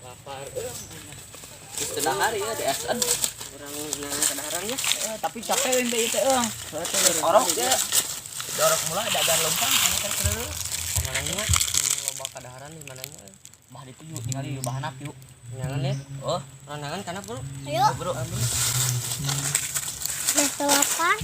lapar setengah hari ya di SN orang nang kadaharan ya tapi capek ente itu orok ya dorok mulai dagang lompang anak terus mananya loba kadaharan di mananya bah itu yuk tinggal di bahan yuk jangan ya oh randangan kana bro Ayo. bro Lapar.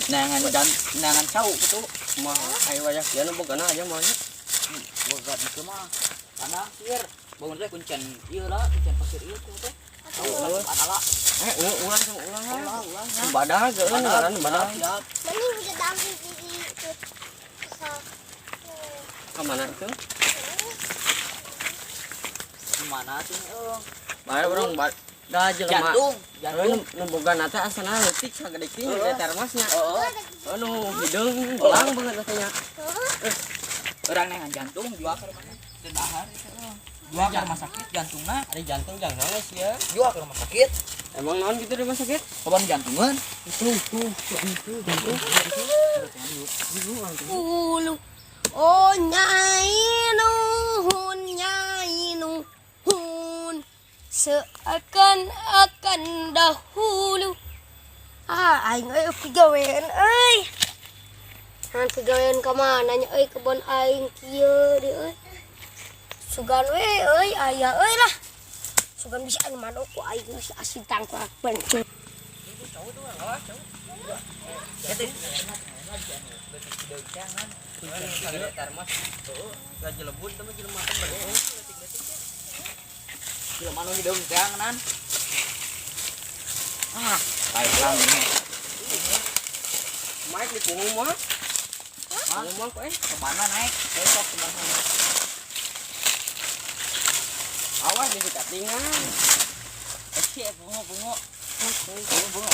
nangan cau itu mah ayo wajah ya nu bogana aja mah nya boga itu mah karena sir bangun teh kuncen ieu lah kuncen pasir ieu teh adalah ulang ulang badah geueun ngaran badah siap Mending kita damping di itu. ka mana itu gimana tuh bae urang da jelema jantung nu bogana teh asana leutik sagede kieu teh termosnya oh nu hideung gelang banget katanya orang nengan jantung jual ke rumah dahar jual ke rumah sakit jantungnya ada jantung jangan nangis ya jual ke rumah sakit emang naon gitu di rumah sakit kapan jantungan itu jantung Ulu. Oh nyai nu hun seakan-akan dahulu. Aing euy pigawean euy. Han pigawean ka mana nya euy kebon aing kieu di euy. Sugan we euy aya euy lah. Sugan bisa anu manuk ku aing geus asin tangkap bencet. termos gak jelebun tapi jelema teh bade jelema nu hideung teangan baik lang ini maik di punggung mah punggung mah kok kemana naik besok kemana awas di katingan bungo kok tidak bro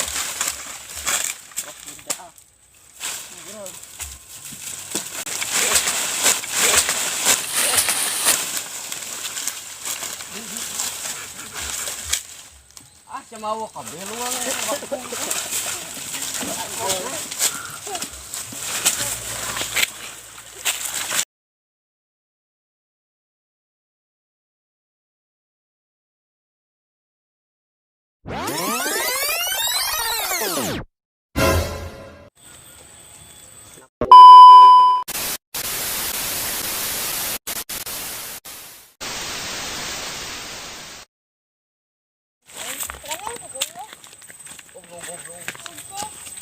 cemawo kabeh luang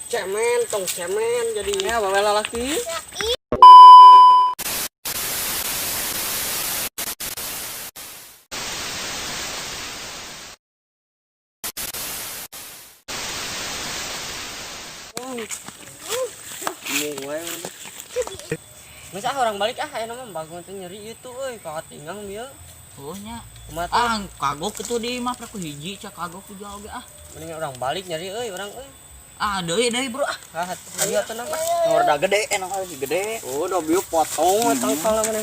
cemen tong cemen jadinya bawa lalaki masa orang balik ayo nama bangun tuh nyeri itu kakak tinggang dia ohnya mata kagok itu di mah aku hiji cak kagok ku jauh ge mending orang balik nyeri orang deui bro ayo tenang nomor da gede enak lagi gede oh udah biu potong tangkal mana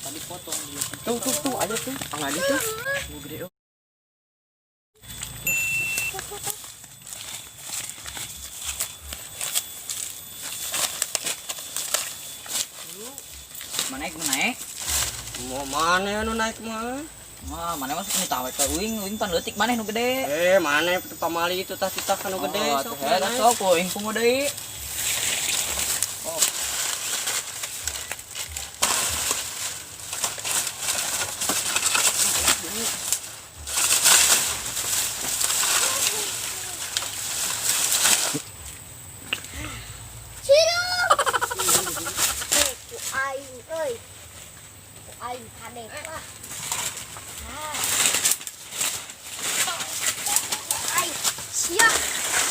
tadi potong tuh aja tuh angadi tuh gede naik mau mana anu naik mah mah mana masuk ini tawek ke uing pan leutik maneh nu gede mana pamali itu tah titah kanu gede sok sok uing pungu deui Aing kade wah. Aing siap.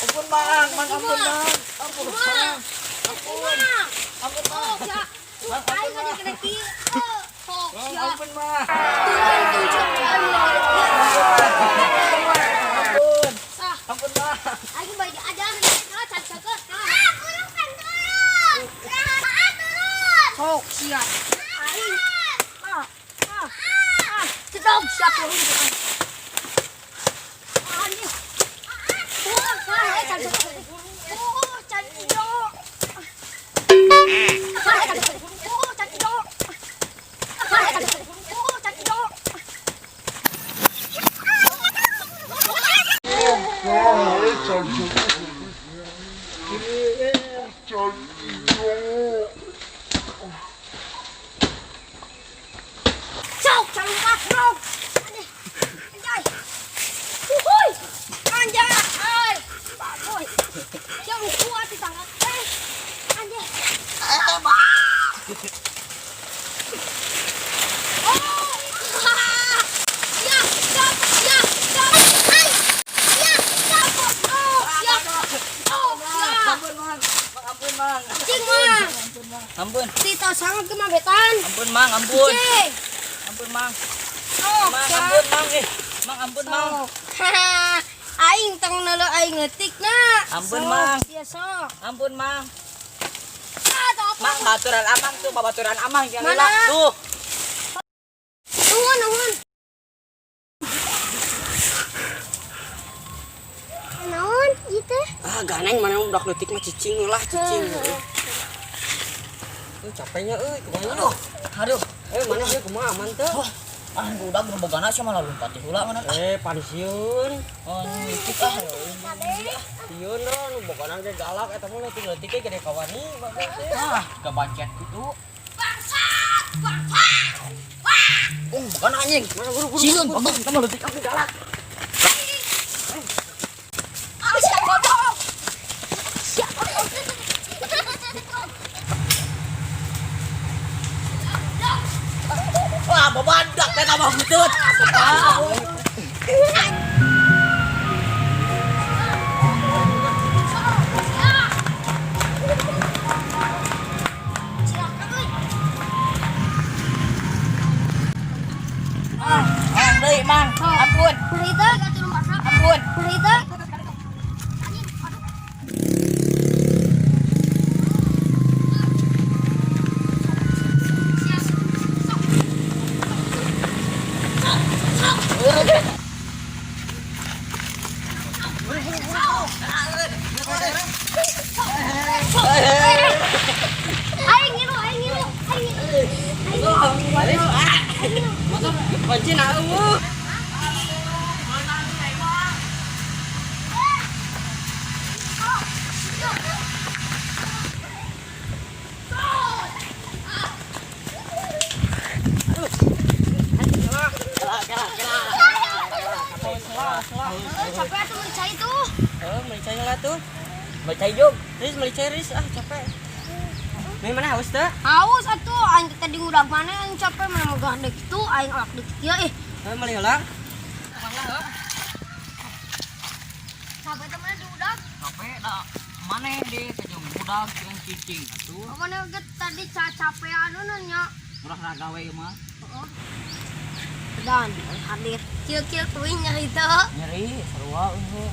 ampun bang ampun bang Oh, ya. Aing kade kena kieu. Oh, siap. ampun bang ampun bang Aing bae diajar cacekeut. Kurungkan turun. Turun. Sok siap. Aing. Cedok siap turun. Ani. Oh, saya cacekeut. Oh, cacekeut. Oh, cacekeut. Oh, cacekeut. Oh, cacekeut. Sok, campak, bro. Anjay. Uhuy. Anjay. Ay. Baboy. Yang kuat di tangan. Anjay. Oh. Ya, stop. Ya, stop. Ay. Ya, stop. Oh, ya. Oh, ya. Ampun, Mang. Ampun, Mang. Cing, Mang. Ampun. Tita sangat kemabetan. Ampun, Mang. Ampun. Cing. Ampun, Mang. Oh, Mang, ya. ampun, Mang. Mang, ampun, Mang. Haha, aing tang nalo aing ngetik na. Ampun, Sok, Mang. iya sok. Ampun, Mang. Ah, tak apa. Mang, baturan amang tuh, babaturan amang yang Mana? lila. Tuh. Nuhun, nuhun. Naon gitu? Ah, ganeng mana udah leutik mah cicing lah, cicing. Capeknya kumaha. Aduh. Mana dia kumaha aman teh? Ah, udah berbogana sih malah lompat di hula mana. Pansiun. Oh, nyicik ah. Sieun lo nu boganan ge galak eta mah leutik ge gede kawani bagus teh. Ah, kebancet gitu. Bangsat, bangsat. Bukan anjing. Mana buru-buru. Sieun, bagus sama leutik aku galak. Ah, siapa bodoh? Siapa bodoh? Wah, babadak teh tambah butut. Ah. Deui, Mang. Ampun. Berita gak turun pasar? Ampun. Berita? Aing ngilu, aing ngilu, aing ngilu. Kunci na eueuh. Capek tuh mencari tuh. Melicai lah tuh. Baca jog. Riz melicai Riz capek. Main mana haus teh? Haus atuh aing teh di udag mana aing capek mana megah dek itu aing awak dek ieu Meli heula. Capek teh mana di udag? Capek dah. Mana di kejung budak yang cicing atuh. Mana ge tadi capek anu nanya. Murah ragawe mah. Dan hadir kieu-kieu teuing nya itu. Nyeri sarua eueuh.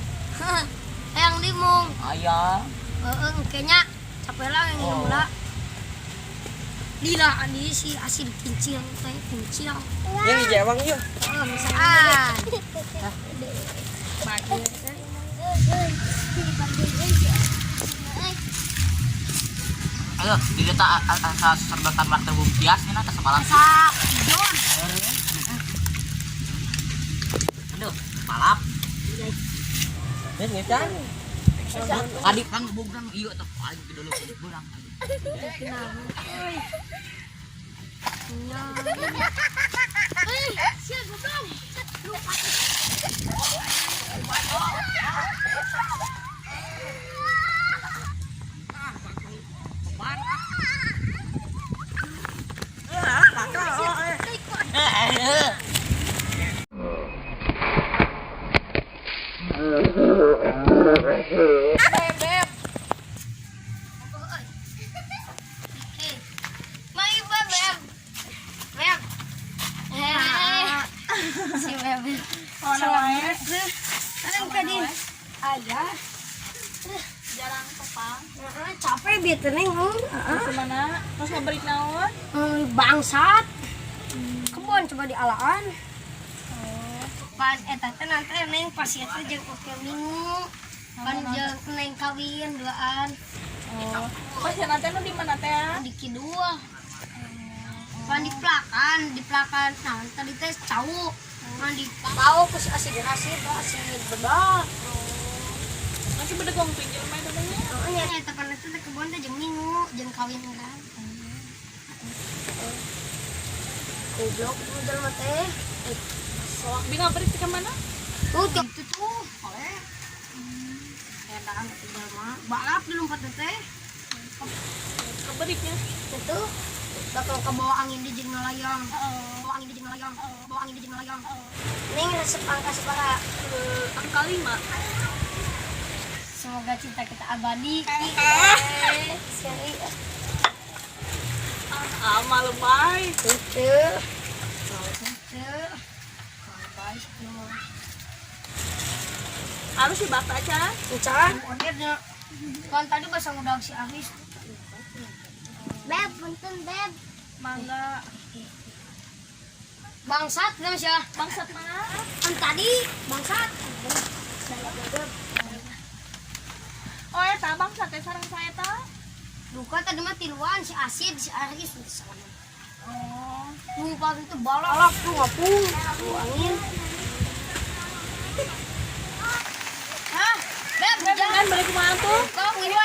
Hayang limung. Aya. Heeh engkenya capek lah yang Oh. heula. Lila ani si asin kincil teh kincil. Yang di Jawang yuk. Misalkan. Ayo, di kita asa serbetan marter bumpias nih nata semalam. Sa John. Aduh, balap. Riz ngecan. Adik kan bukan iya tuh paling dulu bulan. Ayah Jarang popang. capek biar tenang Kemana? Terus ngeberi naon? bangsat kebon coba dialaan pan eta teh nanti neng pasien teh jeung oke minggu pan jeung neng kawin duaan Oh. Pas nanti nu di mana teh? di kidua pan di plakan nah tadi teh cau pan di tahu kus asid bedak Masih bedegong pinggir main namanya. nya eta pan eta teh kebon Kapan teh jeung minggu, jeung kawin kan. Goblok modal mah teh. Soak binga beri ke mana? Tuh gitu tuh. Oleh. Edan tinggal mah. Balap di lompat teh. Keberiknya. Itu bakal ke bawah angin di jeung layang. Bawa angin di jeung layang. Bawa angin di jeung layang. Ning resep angka separa. Angka 5. Semoga cinta kita abadi. Seri. Amal lebay. Itu. Itu. Baik semua. Harus si bata aja. Encan. Ordernya. Kan tadi bahasa udah si Aris. Beb, punten beb. Mangga. Bangsat kan sih? Bangsat mana? Kan tadi bangsat. Oh ya ta bangsat teh sareng saya ta. Duka tadi mah tiluan si Asid si Aris misalnya. Oh. Lupa itu balap tuh ngapung. Tuh angin. Hah? Beb, Jangan balik kemana tuh? kau ini